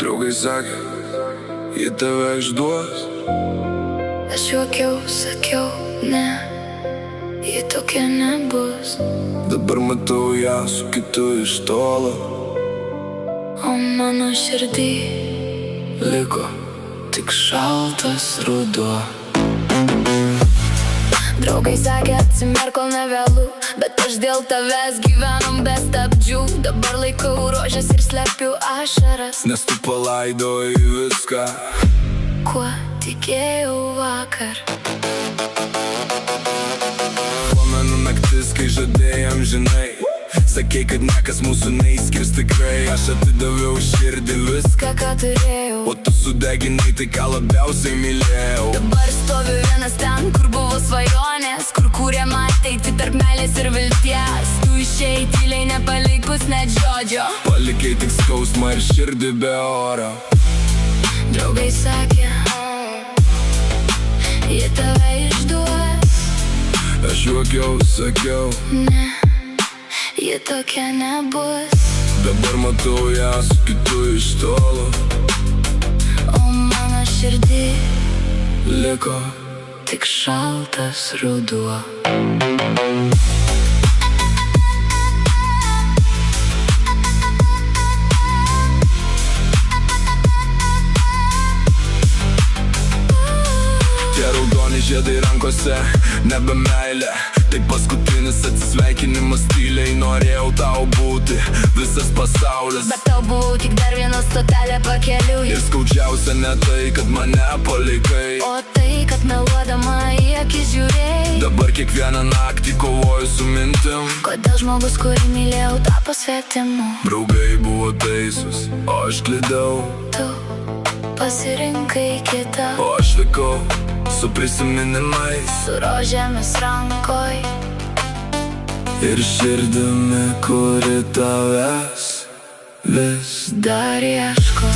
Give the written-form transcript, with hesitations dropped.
Draugai sakė, ji tave išduos. Aš juokiau, sakiau, ne, ji tokia nebus. Dabar matau ją su kitu iš tolo. O mano širdį Liko tik šaltas ruduo. draugai sakė, atsimerk, kol nevėlu, bet aš dėl tavęs gyvenom be stabdžių. Dabar laikau rožes ir slepiu ašaras, Nes tu palaidojai viską, kuo tikėjau vakar. pamenu naktis, kai žadėjom, žinai. Sakei, kad niekas mūsų neįskirs tikrai. Aš atidaviau širdį viską, Ką turėjau, o tu sudeginai tai, ką labiausiai mylėjau. dabar stoviu vienas ten, kur buvo svajonės, kur kūrėm ateitį tarp meilės ir vilties. Tu išėjai tyliai, nepalikus net žodžio. Palikai tik skausmą ir širdį be oro. Draugai sakė, jie tave išduos. Aš juokiau, sakiau, Ne, ji tokia nebus. dabar matau ją su kitu iš tolo. O mano širdį Liko tik šaltas ruduo. tie raudoni žiedai rankose, nebe meilė. Tai paskutinis atsisveikinimas tyliai. Norėjau tau būti visas pasaulis, Bet tau buvau tik dar viena stotelė pakeliui. ir skaudžiausia ne tai, kad mane palikai. O tai, kad meluodama į akis žiūrėjai. Dabar kiekvieną naktį kovoju su mintim. Kodėl žmogus, kurį mylėjau, tapo svetimu? Draugai buvo teisūs, o aš klydau. Tu pasirinkai kitą, O aš likau su prisiminimais su rožėmis rankoj. ir širdimi, kuri tavęs vis Dar ieško.